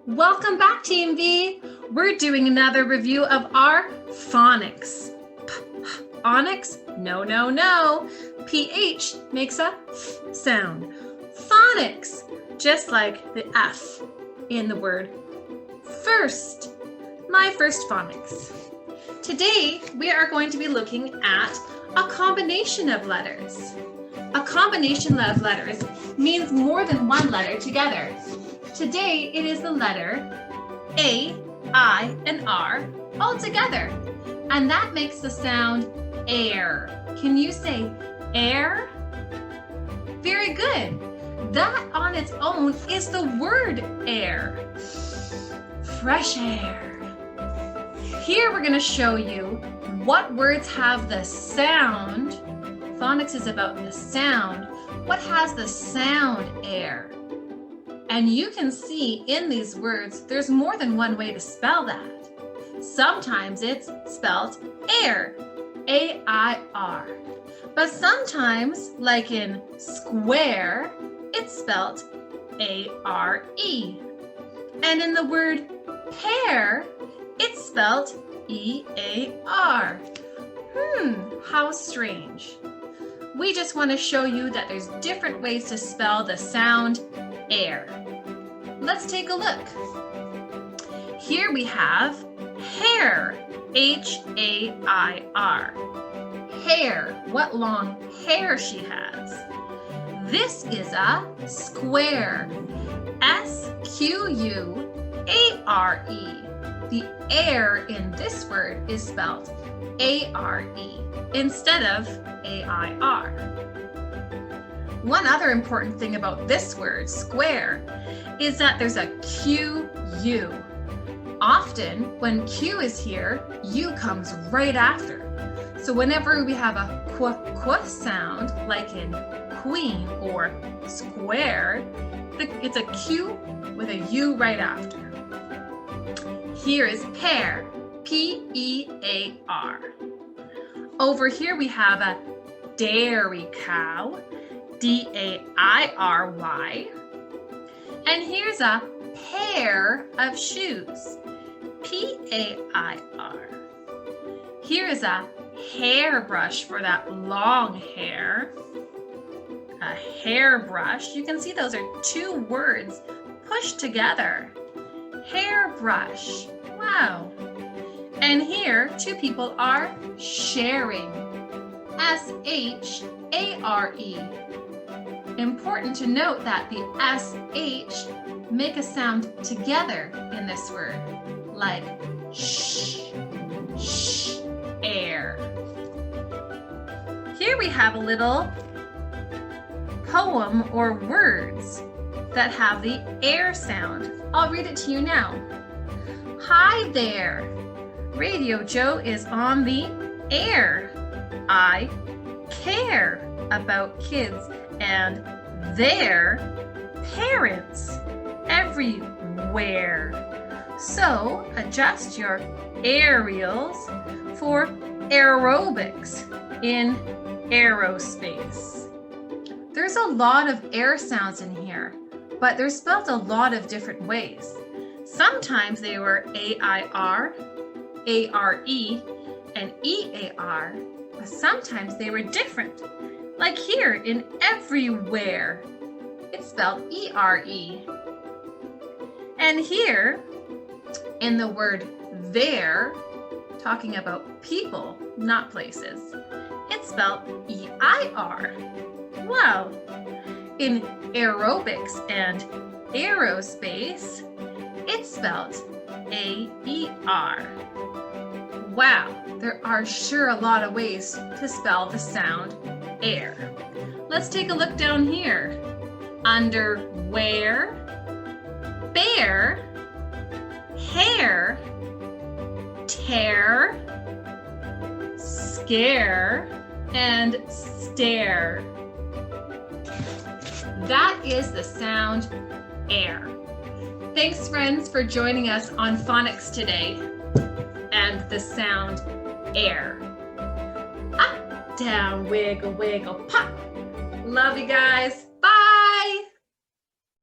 Welcome back, Team V. We're doing another review of our phonics. Onyx? No, no, no. PH makes a F sound. Phonics, just like the F in the word first. My first phonics. Today, we are going to be looking at a combination of letters. A combination of letters means more than one letter together. Today, it is the letter A, I, and R all together. And that makes the sound air. Can you say air? Very good. That on its own is the word air. Fresh air. Here we're going to show you what words have the sound. Phonics is about the sound. What has the sound air? And you can see in these words, there's more than one way to spell that. Sometimes it's spelled air, A-I-R. But sometimes, like in square, it's spelled A-R-E. And in the word pear, it's spelled E-A-R. How strange. We just want to show you that there's different ways to spell the sound air. Let's take a look. Here we have hair, H-A-I-R. Hair, what long hair she has. This is a square, S-Q-U-A-R-E. The air in this word is spelled A-R-E instead of A-I-R. One other important thing about this word, square, is that there's a Q-U. Often, when Q is here, U comes right after. So whenever we have a qu sound, like in queen or square, it's a Q with a U right after. Here is pear, P-E-A-R. Over here we have a dairy cow, D-A-I-R-Y. And here's a pair of shoes, P-A-I-R. Here is a hairbrush for that long hair, a hairbrush. You can see those are two words pushed together. Hairbrush. Wow. And here, two people are sharing. S-H-A-R-E. Important to note that the S-H make a sound together in this word, like sh, sh, air. Here we have a little poem or words that have the air sound. I'll read it to you now. Hi there. Radio Joe is on the air. I care about kids and their parents everywhere. So adjust your aerials for aerobics in aerospace. There's a lot of air sounds in here, but they're spelled a lot of different ways. Sometimes they were A-I-R, A-R-E, and E-A-R, but sometimes they were different. Like here in everywhere, it's spelled E-R-E. And here in the word there, talking about people, not places, it's spelled E-I-R. Wow. In aerobics and aerospace, it's spelled A-E-R. Wow, there are sure a lot of ways to spell the sound air. Let's take a look down here. Underwear, bear, hair, tear, scare, and stare. That is the sound air. Thanks, friends, for joining us on Phonics today and the sound air. Up, down, wiggle, wiggle, pop. Love you guys.